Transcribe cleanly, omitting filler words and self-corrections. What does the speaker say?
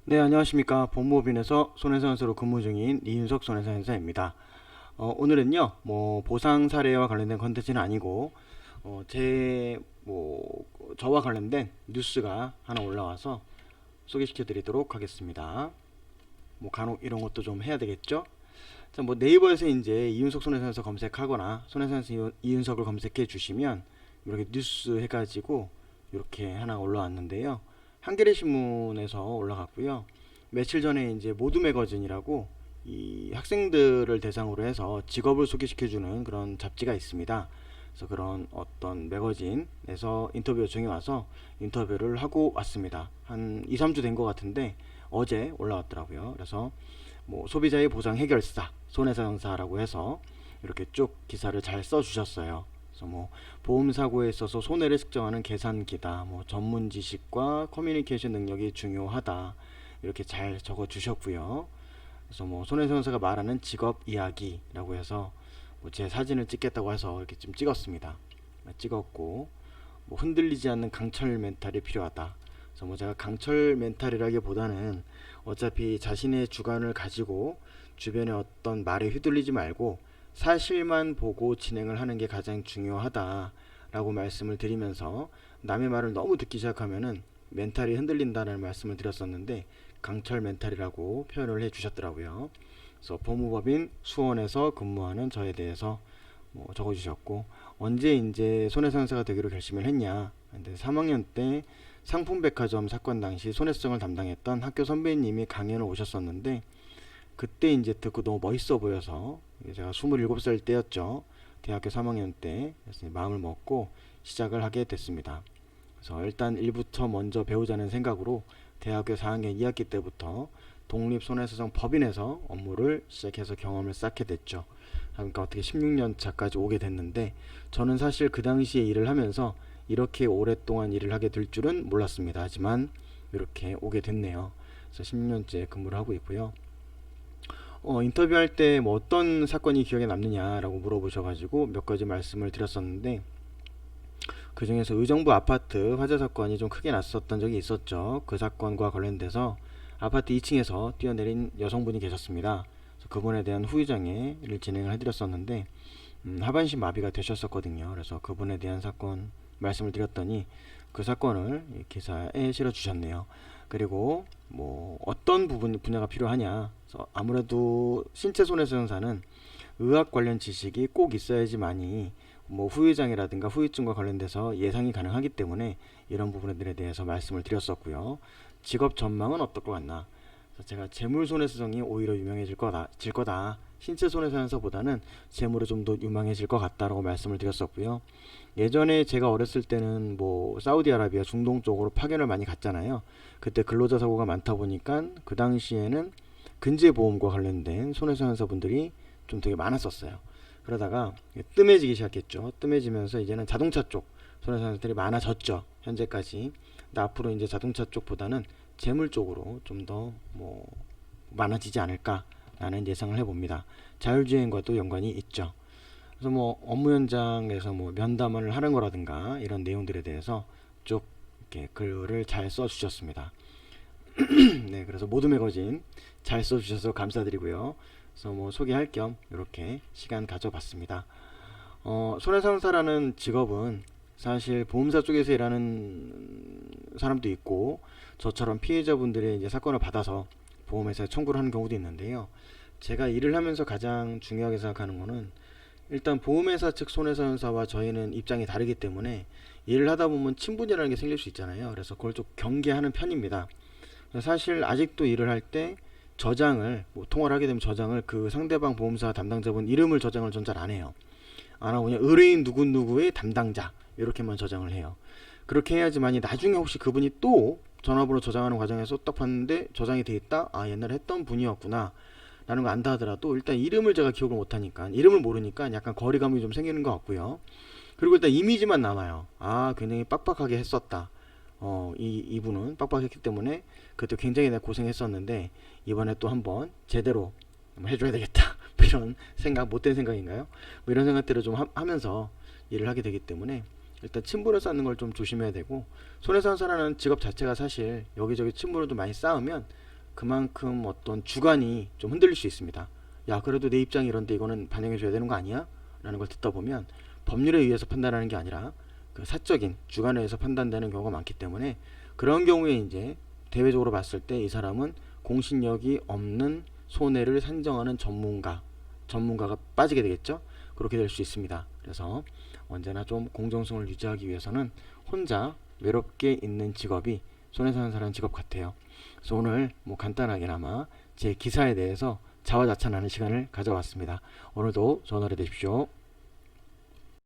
네, 안녕하십니까. 법무법인에서 손해배상사로 근무 중인 이윤석 손해배상사입니다. 오늘은요, 보상 사례와 관련된 컨텐츠는 아니고, 저와 관련된 뉴스가 하나 올라와서 소개시켜 드리도록 하겠습니다. 간혹 이런 것도 좀 해야 되겠죠? 자, 네이버에서 이제 이윤석 손해배상사 검색하거나 손해배상사 이윤석을 검색해 주시면 이렇게 뉴스 해가지고 이렇게 하나 올라왔는데요. 한겨레 신문에서 올라갔고요. 며칠 전에 이제 모두 매거진이라고 이 학생들을 대상으로 해서 직업을 소개시켜주는 그런 잡지가 있습니다. 그래서 그런 어떤 매거진에서 인터뷰 요청이 와서 인터뷰를 하고 왔습니다. 한 2, 3주 된 것 같은데 어제 올라왔더라고요. 그래서 소비자의 보상 해결사, 손해배상사라고 해서 이렇게 쭉 기사를 잘 써주셨어요. 그래서 보험 사고에 있어서 손해를 측정하는 계산기다, 전문 지식과 커뮤니케이션 능력이 중요하다 이렇게 잘 적어 주셨고요. 그래서 손해배상사가 말하는 직업 이야기라고 해서 제 사진을 찍겠다고 해서 이렇게 좀 찍었습니다. 찍었고 흔들리지 않는 강철 멘탈이 필요하다. 그래서 제가 강철 멘탈이라기보다는 어차피 자신의 주관을 가지고 주변의 어떤 말에 휘둘리지 말고 사실만 보고 진행을 하는 게 가장 중요하다라고 말씀을 드리면서 남의 말을 너무 듣기 시작하면은 멘탈이 흔들린다는 말씀을 드렸었는데 강철 멘탈이라고 표현을 해 주셨더라고요. 그래서 법무법인 수원에서 근무하는 저에 대해서 적어 주셨고, 언제 이제 손해배상사가 되기로 결심을 했냐. 근데 3학년 때 상품백화점 사건 당시 손해성을 담당했던 학교 선배님이 강연을 오셨었는데 그때 이제 듣고 너무 멋있어 보여서, 제가 27살 때였죠. 대학교 3학년 때. 그래서 마음을 먹고 시작을 하게 됐습니다. 그래서 일단 일부터 먼저 배우자는 생각으로 대학교 4학년 2학기 때부터 독립손해배상 법인에서 업무를 시작해서 경험을 쌓게 됐죠. 그러니까 어떻게 16년 차까지 오게 됐는데, 저는 사실 그 당시에 일을 하면서 이렇게 오랫동안 일을 하게 될 줄은 몰랐습니다. 하지만 이렇게 오게 됐네요. 그래서 16년째 근무를 하고 있고요. 인터뷰할 때 어떤 사건이 기억에 남느냐라고 물어보셔가지고 몇 가지 말씀을 드렸었는데, 그 중에서 의정부 아파트 화재 사건이 좀 크게 났었던 적이 있었죠. 그 사건과 관련돼서 아파트 2층에서 뛰어내린 여성분이 계셨습니다. 그래서 그분에 대한 후유장애를 진행을 해드렸었는데 하반신 마비가 되셨었거든요. 그래서 그분에 대한 사건 말씀을 드렸더니 그 사건을 기사에 실어주셨네요. 그리고 어떤 분야가 필요하냐. 그래서 아무래도 신체 손해배상사는 의학 관련 지식이 꼭 있어야지만이 후유장애라든가 후유증과 관련돼서 예상이 가능하기 때문에 이런 부분들에 대해서 말씀을 드렸었고요. 직업 전망은 어떨 것 같나. 그래서 제가 재물 손해배상이 오히려 유명해질 거다. 신체 손해배상사보다는 재물이 좀 더 유망해질 것 같다라고 말씀을 드렸었고요. 예전에 제가 어렸을 때는 사우디아라비아 중동 쪽으로 파견을 많이 갔잖아요. 그때 근로자 사고가 많다 보니까 그 당시에는 근제보험과 관련된 손해배상사분들이 좀 되게 많았었어요. 그러다가 뜸해지기 시작했죠. 뜸해지면서 이제는 자동차 쪽 손해배상사들이 많아졌죠. 현재까지. 근데 앞으로 이제 자동차 쪽보다는 재물 쪽으로 좀 더 많아지지 않을까라는 예상을 해봅니다. 자율주행과도 연관이 있죠. 그래서 업무 현장에서 면담을 하는 거라든가 이런 내용들에 대해서 쭉 이렇게 글을 잘 써주셨습니다. 네, 그래서 모두 매거진 잘 써주셔서 감사드리고요. 그래서 소개할 겸 이렇게 시간 가져봤습니다. 손해상사라는 직업은 사실 보험사 쪽에서 일하는 사람도 있고 저처럼 피해자분들의 이제 사건을 받아서 보험회사에 청구를 하는 경우도 있는데요. 제가 일을 하면서 가장 중요하게 생각하는 거는 일단 보험회사 측 손해상사와 저희는 입장이 다르기 때문에 일을 하다 보면 친분이라는 게 생길 수 있잖아요. 그래서 그걸 좀 경계하는 편입니다. 사실 아직도 일을 할 때 저장을 통화를 하게 되면 저장을 그 상대방 보험사 담당자분 이름을 저장을 전 잘 안 해요. 안 하고 그냥 의뢰인 누구누구의 담당자 이렇게만 저장을 해요. 그렇게 해야지만이 나중에 혹시 그분이 또 전화번호 저장하는 과정에서 딱 봤는데 저장이 돼 있다. 아, 옛날에 했던 분이었구나 라는 거 안다 하더라도 일단 이름을 제가 기억을 못하니까, 이름을 모르니까 약간 거리감이 좀 생기는 것 같고요. 그리고 일단 이미지만 남아요. 아, 굉장히 빡빡하게 했었다. 이분은 빡빡했기 때문에 그때 굉장히 내가 고생했었는데 이번에 또 한번 제대로 해줘야 되겠다. 이런 생각, 못된 생각인가요? 이런 생각들을 좀 하면서 일을 하게 되기 때문에 일단 친분을 쌓는 걸 좀 조심해야 되고, 손해상사라는 직업 자체가 사실 여기저기 친분을 좀 많이 쌓으면 그만큼 어떤 주관이 좀 흔들릴 수 있습니다. 야, 그래도 내 입장이 이런데 이거는 반영해줘야 되는 거 아니야? 라는 걸 듣다 보면 법률에 의해서 판단하는 게 아니라 그 사적인 주관에 의해서 판단되는 경우가 많기 때문에 그런 경우에 이제 대외적으로 봤을 때 이 사람은 공신력이 없는 손해를 산정하는 전문가가 빠지게 되겠죠. 그렇게 될 수 있습니다. 그래서 언제나 좀 공정성을 유지하기 위해서는 혼자 외롭게 있는 직업이 손해상한사라는 직업 같아요. 그래서 오늘 뭐 간단하게나마 제 기사에 대해서 자화자찬하는 시간을 가져왔습니다. 오늘도 좋은 하루 되십시오.